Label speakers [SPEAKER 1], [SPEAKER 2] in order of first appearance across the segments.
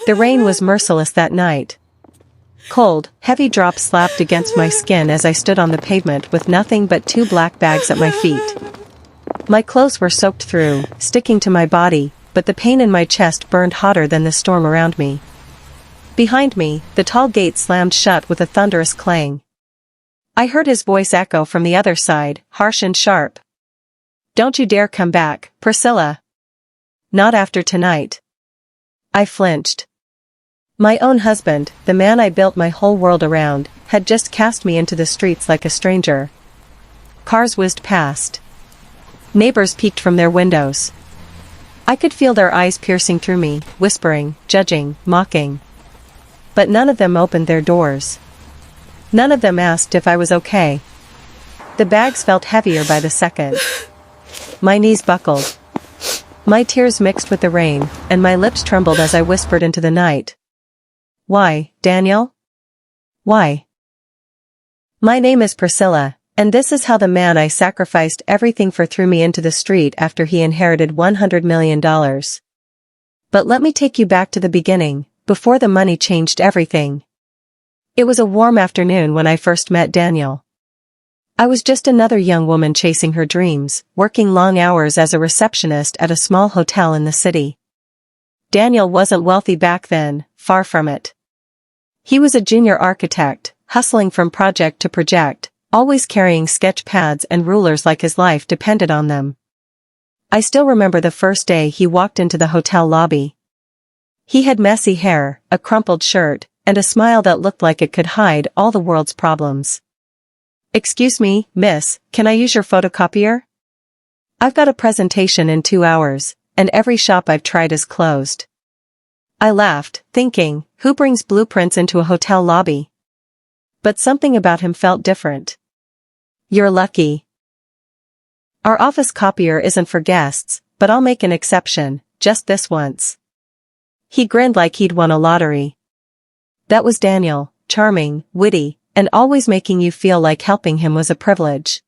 [SPEAKER 1] The rain was merciless that night. Cold, heavy drops slapped against my skin as I stood on the pavement with nothing but 2 black bags at my feet. My clothes were soaked through, sticking to my body, but the pain in my chest burned hotter than the storm around me. Behind me, the tall gate slammed shut with a thunderous clang. I heard his voice echo from the other side, harsh and sharp. "Don't you dare come back, Priscilla. Not after tonight." I flinched. My own husband, the man I built my whole world around, had just cast me into the streets like a stranger. Cars whizzed past. Neighbors peeked from their windows. I could feel their eyes piercing through me, whispering, judging, mocking. But none of them opened their doors. None of them asked if I was okay. The bags felt heavier by the second. My knees buckled. My tears mixed with the rain, and my lips trembled as I whispered into the night. "Why, Daniel? Why? My name is Priscilla, and this is how the man I sacrificed everything for threw me into the street after he inherited $100 million. But let me take you back to the beginning, before the money changed everything. It was a warm afternoon when I first met Daniel. I was just another young woman chasing her dreams, working long hours as a receptionist at a small hotel in the city. Daniel wasn't wealthy back then, far from it. He was a junior architect, hustling from project to project, always carrying sketch pads and rulers like his life depended on them. I still remember the first day he walked into the hotel lobby. He had messy hair, a crumpled shirt, and a smile that looked like it could hide all the world's problems. "Excuse me, miss, can I use your photocopier? I've got a presentation in 2 hours, and every shop I've tried is closed." I laughed, thinking, who brings blueprints into a hotel lobby? But something about him felt different. "You're lucky. Our office copier isn't for guests, but I'll make an exception, just this once." He grinned like he'd won a lottery. That was Daniel, charming, witty, and always making you feel like helping him was a privilege.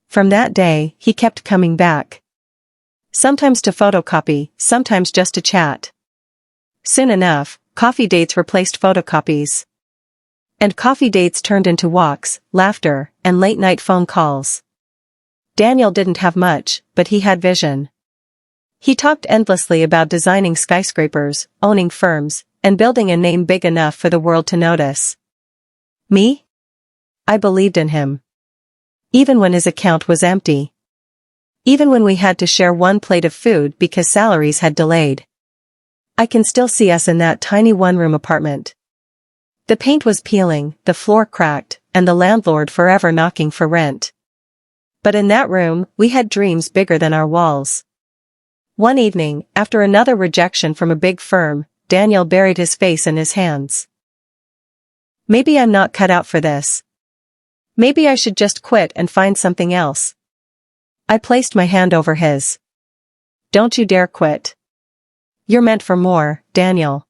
[SPEAKER 1] From that day, he kept coming back. Sometimes to photocopy, sometimes just to chat. Soon enough, coffee dates replaced photocopies. And coffee dates turned into walks, laughter, and late-night phone calls. Daniel didn't have much, but he had vision. He talked endlessly about designing skyscrapers, owning firms, and building a name big enough for the world to notice. Me? I believed in him. Even when his account was empty. Even when we had to share one plate of food because salaries had delayed. I can still see us in that tiny one-room apartment. The paint was peeling, the floor cracked, and the landlord forever knocking for rent. But in that room, we had dreams bigger than our walls. One evening, after another rejection from a big firm, Daniel buried his face in his hands. "Maybe I'm not cut out for this. Maybe I should just quit and find something else." I placed my hand over his. "Don't you dare quit. You're meant for more, Daniel.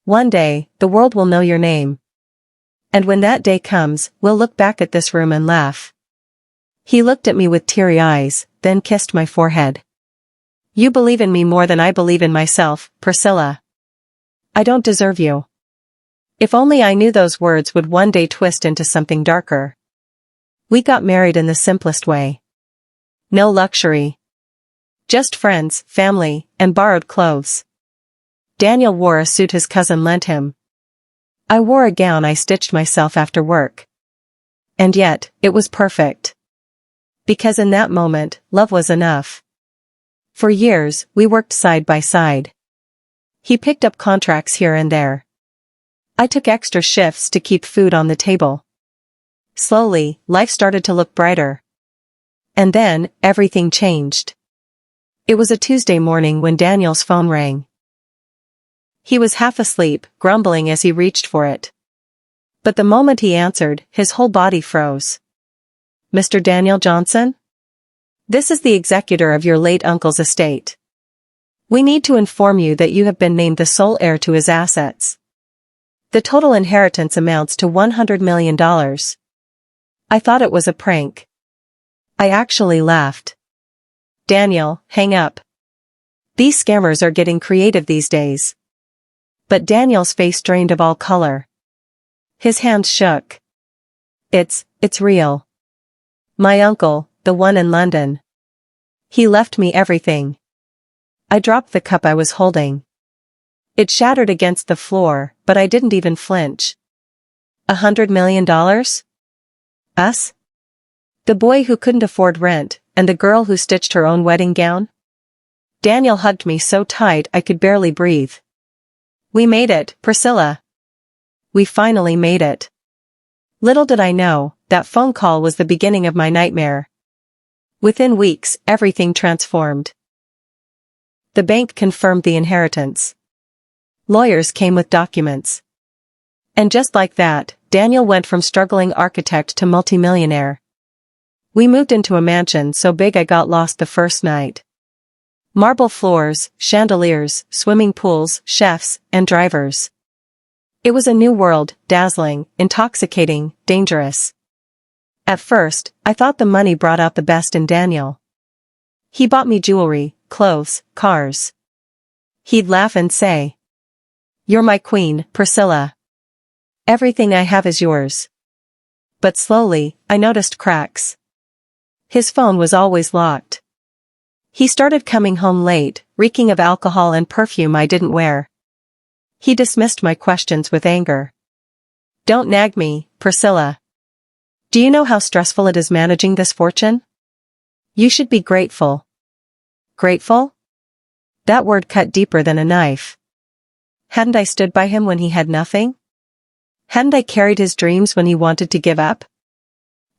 [SPEAKER 1] One day, the world will know your name. And when that day comes, we'll look back at this room and laugh." He looked at me with teary eyes, then kissed my forehead. "You believe in me more than I believe in myself, Priscilla. I don't deserve you." If only I knew those words would one day twist into something darker. We got married in the simplest way. No luxury. Just friends, family, and borrowed clothes. Daniel wore a suit his cousin lent him. I wore a gown I stitched myself after work. And yet, it was perfect. Because in that moment, love was enough. For years, we worked side by side. He picked up contracts here and there. I took extra shifts to keep food on the table. Slowly, life started to look brighter. And then, everything changed. It was a Tuesday morning when Daniel's phone rang. He was half asleep, grumbling as he reached for it. But the moment he answered, his whole body froze. "Mr. Daniel Johnson? This is the executor of your late uncle's estate. We need to inform you that you have been named the sole heir to his assets. The total inheritance amounts to $100 million. I thought it was a prank. I actually laughed. "Daniel, hang up. These scammers are getting creative these days. But Daniel's face drained of all color. His hands shook. It's real. My uncle, the one in London. He left me everything. I dropped the cup I was holding. It shattered against the floor, but I didn't even flinch. $100 million? Us? The boy who couldn't afford rent, and the girl who stitched her own wedding gown? Daniel hugged me so tight I could barely breathe. We made it, Priscilla. We finally made it. Little did I know, that phone call was the beginning of my nightmare. Within weeks, everything transformed. The bank confirmed the inheritance. Lawyers came with documents. And just like that, Daniel went from struggling architect to multimillionaire. We moved into a mansion so big I got lost the first night. Marble floors, chandeliers, swimming pools, chefs, and drivers. It was a new world, dazzling, intoxicating, dangerous. At first, I thought the money brought out the best in Daniel. He bought me jewelry, clothes, cars. He'd laugh and say, "You're my queen, Priscilla. Everything I have is yours." But slowly, I noticed cracks. His phone was always locked. He started coming home late, reeking of alcohol and perfume I didn't wear. He dismissed my questions with anger. "Don't nag me, Priscilla. Do you know how stressful it is managing this fortune? You should be grateful." Grateful? That word cut deeper than a knife. Hadn't I stood by him when he had nothing? Hadn't I carried his dreams when he wanted to give up?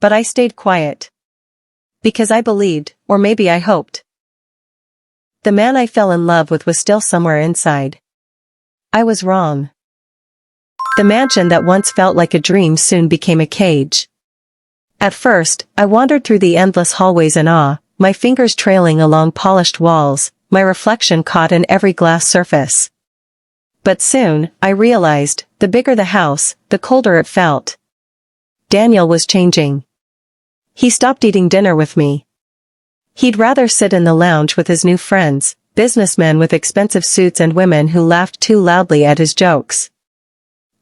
[SPEAKER 1] But I stayed quiet. Because I believed, or maybe I hoped. The man I fell in love with was still somewhere inside. I was wrong. The mansion that once felt like a dream soon became a cage. At first, I wandered through the endless hallways in awe, my fingers trailing along polished walls, my reflection caught in every glass surface. But soon, I realized, the bigger the house, the colder it felt. Daniel was changing. He stopped eating dinner with me. He'd rather sit in the lounge with his new friends, businessmen with expensive suits and women who laughed too loudly at his jokes.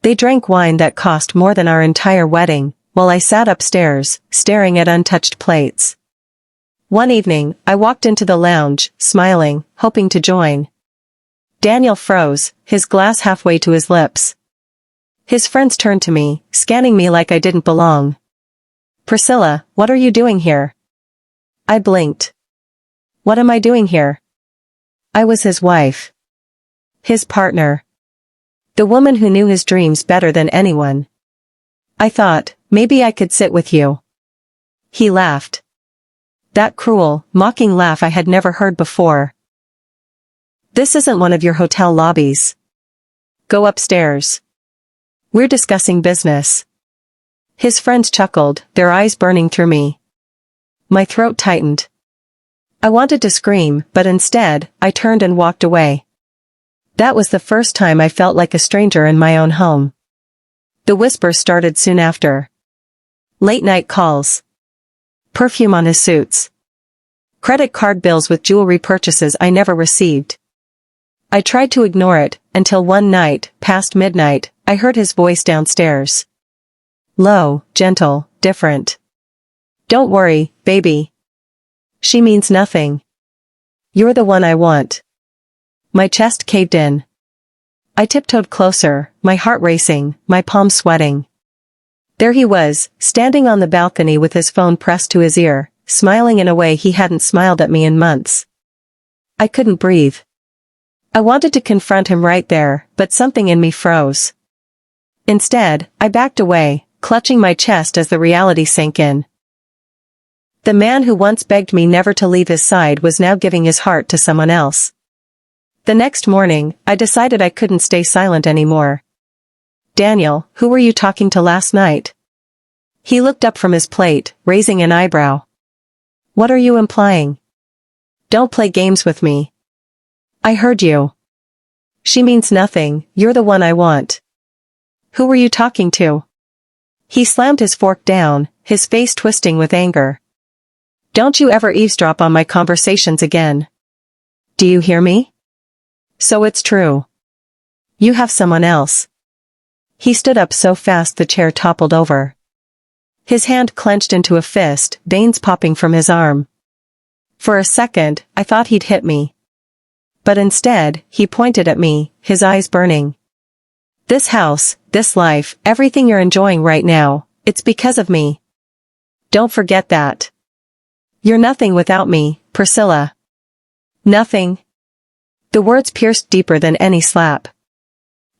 [SPEAKER 1] They drank wine that cost more than our entire wedding, while I sat upstairs, staring at untouched plates. One evening, I walked into the lounge, smiling, hoping to join. Daniel froze, his glass halfway to his lips. His friends turned to me, scanning me like I didn't belong. "Priscilla, what are you doing here?" I blinked. What am I doing here? I was his wife. His partner. The woman who knew his dreams better than anyone. I thought, maybe I could sit with you. He laughed. That cruel, mocking laugh I had never heard before. "This isn't one of your hotel lobbies. Go upstairs. We're discussing business." His friends chuckled, their eyes burning through me. My throat tightened. I wanted to scream, but instead, I turned and walked away. That was the first time I felt like a stranger in my own home. The whispers started soon after. Late-night calls. Perfume on his suits. Credit card bills with jewelry purchases I never received. I tried to ignore it, until one night, past midnight, I heard his voice downstairs. Low, gentle, different. "Don't worry, baby. She means nothing. You're the one I want." My chest caved in. I tiptoed closer, my heart racing, my palms sweating. There he was, standing on the balcony with his phone pressed to his ear, smiling in a way he hadn't smiled at me in months. I couldn't breathe. I wanted to confront him right there, but something in me froze. Instead, I backed away, clutching my chest as the reality sank in. The man who once begged me never to leave his side was now giving his heart to someone else. The next morning, I decided I couldn't stay silent anymore. "Daniel, who were you talking to last night?" He looked up from his plate, raising an eyebrow. "What are you implying?" "Don't play games with me." "I heard you. She means nothing, you're the one I want." "Who were you talking to?" He slammed his fork down, his face twisting with anger. "Don't you ever eavesdrop on my conversations again. Do you hear me? So it's true. You have someone else. He stood up so fast the chair toppled over. His hand clenched into a fist, veins popping from his arm. For a second, I thought he'd hit me. But instead, he pointed at me, his eyes burning. This house, this life, everything you're enjoying right now, it's because of me. Don't forget that. You're nothing without me, Priscilla. Nothing. The words pierced deeper than any slap.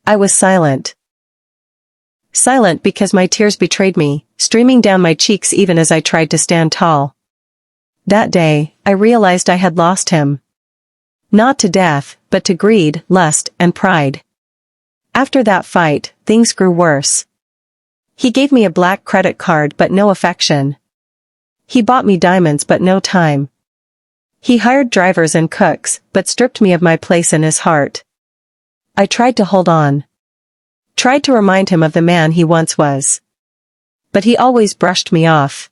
[SPEAKER 1] I was silent. Silent because my tears betrayed me, streaming down my cheeks even as I tried to stand tall. That day, I realized I had lost him. Not to death, but to greed, lust, and pride. After that fight, things grew worse. He gave me a black credit card but no affection. He bought me diamonds but no time. He hired drivers and cooks, but stripped me of my place in his heart. I tried to hold on. Tried to remind him of the man he once was. But he always brushed me off.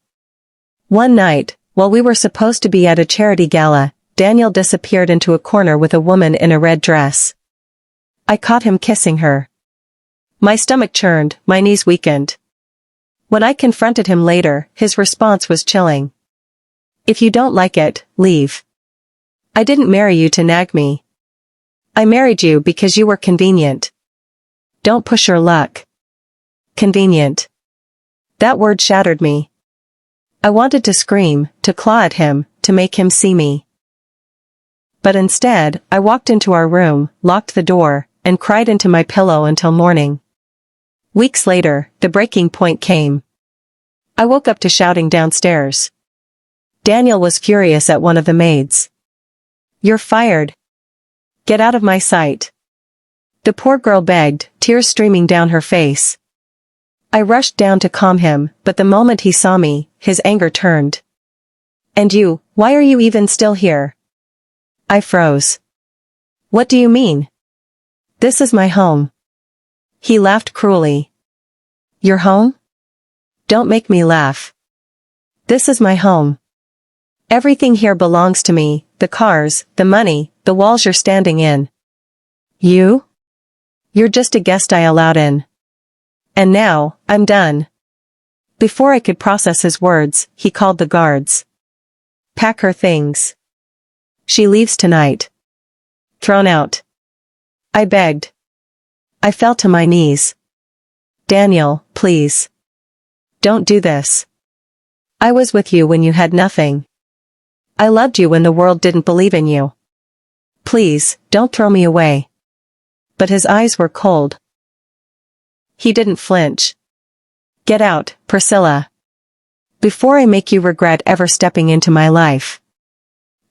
[SPEAKER 1] One night, while we were supposed to be at a charity gala, Daniel disappeared into a corner with a woman in a red dress. I caught him kissing her. My stomach churned, my knees weakened. When I confronted him later, his response was chilling. If you don't like it, leave. I didn't marry you to nag me. I married you because you were convenient. Don't push your luck. Convenient. That word shattered me. I wanted to scream, to claw at him, to make him see me. But instead, I walked into our room, locked the door, and cried into my pillow until morning. Weeks later, the breaking point came. I woke up to shouting downstairs. Daniel was furious at one of the maids. You're fired. Get out of my sight. The poor girl begged, tears streaming down her face. I rushed down to calm him, but the moment he saw me, his anger turned. And you, why are you even still here? I froze. What do you mean? This is my home. He laughed cruelly. Your home? Don't make me laugh. This is my home. Everything here belongs to me, the cars, the money, the walls you're standing in. You? You're just a guest I allowed in. And now, I'm done. Before I could process his words, he called the guards. Pack her things. She leaves tonight. Thrown out. I begged. I fell to my knees. Daniel, please. Don't do this. I was with you when you had nothing. I loved you when the world didn't believe in you. Please, don't throw me away. But his eyes were cold. He didn't flinch. Get out, Priscilla. Before I make you regret ever stepping into my life.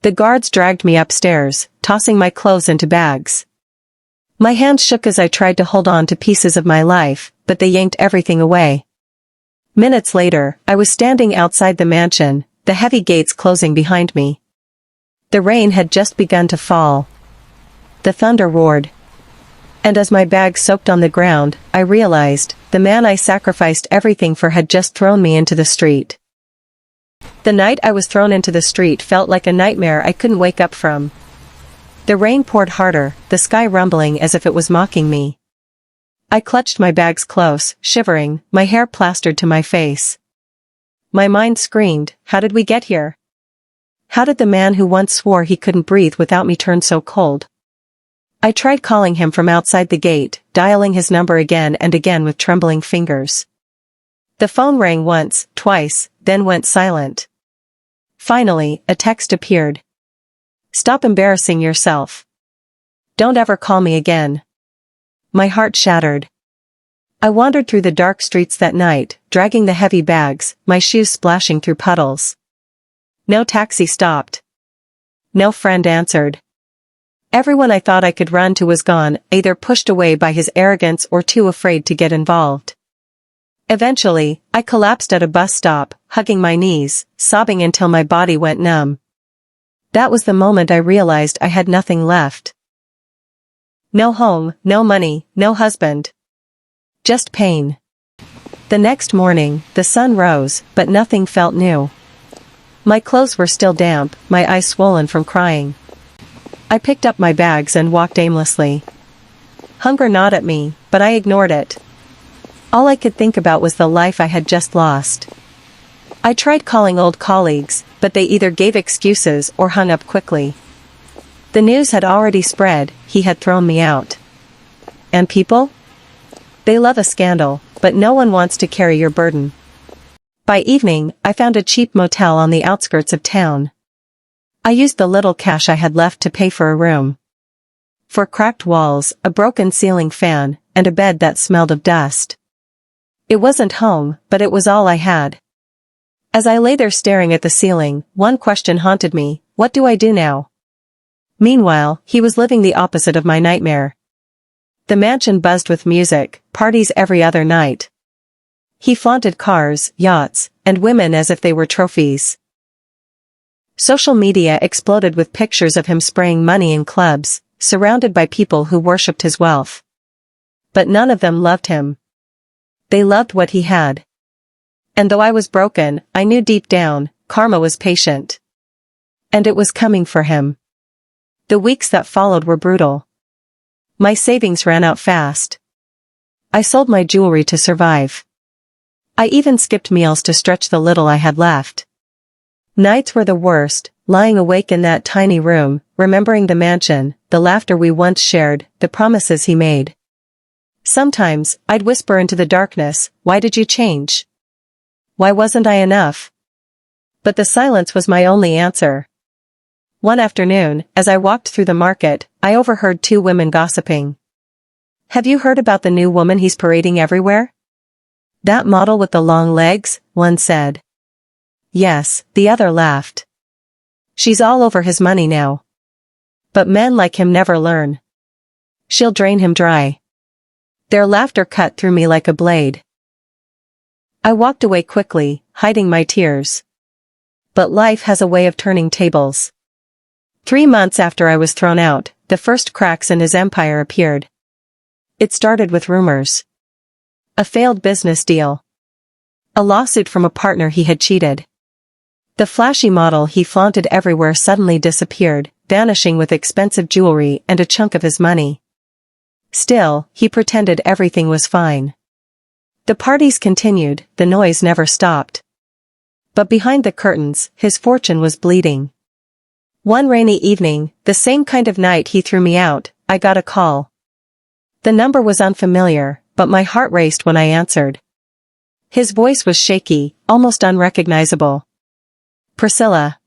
[SPEAKER 1] The guards dragged me upstairs, tossing my clothes into bags. My hands shook as I tried to hold on to pieces of my life, but they yanked everything away. Minutes later, I was standing outside the mansion, the heavy gates closing behind me. The rain had just begun to fall. The thunder roared. And as my bag soaked on the ground, I realized, the man I sacrificed everything for had just thrown me into the street. The night I was thrown into the street felt like a nightmare I couldn't wake up from. The rain poured harder, the sky rumbling as if it was mocking me. I clutched my bags close, shivering, my hair plastered to my face. My mind screamed, how did we get here? How did the man who once swore he couldn't breathe without me turn so cold? I tried calling him from outside the gate, dialing his number again and again with trembling fingers. The phone rang once, twice, then went silent. Finally, a text appeared. Stop embarrassing yourself. Don't ever call me again. My heart shattered. I wandered through the dark streets that night, dragging the heavy bags, my shoes splashing through puddles. No taxi stopped. No friend answered. Everyone I thought I could run to was gone, either pushed away by his arrogance or too afraid to get involved. Eventually, I collapsed at a bus stop, hugging my knees, sobbing until my body went numb. That was the moment I realized I had nothing left. No home, no money, no husband. Just pain. The next morning, the sun rose, but nothing felt new. My clothes were still damp, my eyes swollen from crying. I picked up my bags and walked aimlessly. Hunger gnawed at me, but I ignored it. All I could think about was the life I had just lost. I tried calling old colleagues, but they either gave excuses or hung up quickly. The news had already spread, he had thrown me out. And people? They love a scandal, but no one wants to carry your burden. By evening, I found a cheap motel on the outskirts of town. I used the little cash I had left to pay for a room. For cracked walls, a broken ceiling fan, and a bed that smelled of dust. It wasn't home, but it was all I had. As I lay there staring at the ceiling, one question haunted me: what do I do now? Meanwhile, he was living the opposite of my nightmare. The mansion buzzed with music, parties every other night. He flaunted cars, yachts, and women as if they were trophies. Social media exploded with pictures of him spraying money in clubs, surrounded by people who worshipped his wealth. But none of them loved him. They loved what he had. And though I was broken, I knew deep down, karma was patient. And it was coming for him. The weeks that followed were brutal. My savings ran out fast. I sold my jewelry to survive. I even skipped meals to stretch the little I had left. Nights were the worst, lying awake in that tiny room, remembering the mansion, the laughter we once shared, the promises he made. Sometimes, I'd whisper into the darkness, "Why did you change? Why wasn't I enough?" But the silence was my only answer. One afternoon, as I walked through the market, I overheard two women gossiping. "Have you heard about the new woman he's parading everywhere? That model with the long legs?" one said. "Yes," the other laughed. "She's all over his money now. But men like him never learn. She'll drain him dry." Their laughter cut through me like a blade. I walked away quickly, hiding my tears. But life has a way of turning tables. 3 months after I was thrown out, the first cracks in his empire appeared. It started with rumors. A failed business deal. A lawsuit from a partner he had cheated. The flashy model he flaunted everywhere suddenly disappeared, vanishing with expensive jewelry and a chunk of his money. Still, he pretended everything was fine. The parties continued, the noise never stopped. But behind the curtains, his fortune was bleeding. One rainy evening, the same kind of night he threw me out, I got a call. The number was unfamiliar, but my heart raced when I answered. His voice was shaky, almost unrecognizable. "Priscilla.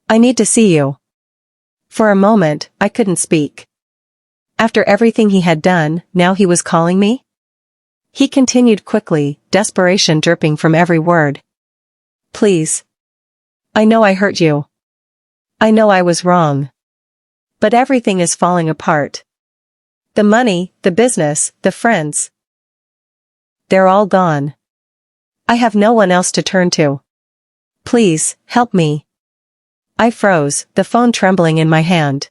[SPEAKER 1] I need to see you." For a moment, I couldn't speak. After everything he had done, now he was calling me? He continued quickly, desperation dripping from every word. "Please. I know I hurt you. I know I was wrong. But everything is falling apart. The money, the business, the friends. They're all gone. I have no one else to turn to. Please, help me." I froze, the phone trembling in my hand.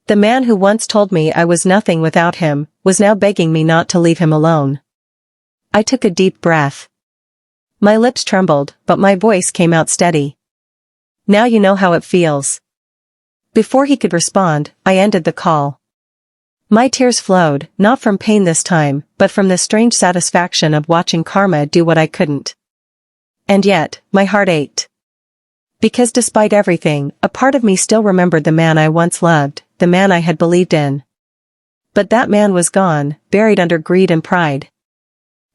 [SPEAKER 1] The man who once told me I was nothing without him, was now begging me not to leave him alone. I took a deep breath. My lips trembled, but my voice came out steady. "Now you know how it feels." Before he could respond, I ended the call. My tears flowed, not from pain this time, but from the strange satisfaction of watching karma do what I couldn't. And yet, my heart ached. Because despite everything, a part of me still remembered the man I once loved, the man I had believed in. But that man was gone, buried under greed and pride.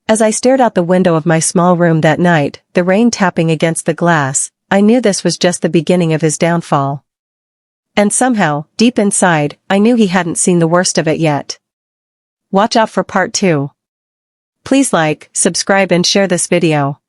[SPEAKER 1] As I stared out the window of my small room that night, the rain tapping against the glass, I knew this was just the beginning of his downfall. And somehow, deep inside, I knew he hadn't seen the worst of it yet. Watch out for part 2. Please like, subscribe and share this video.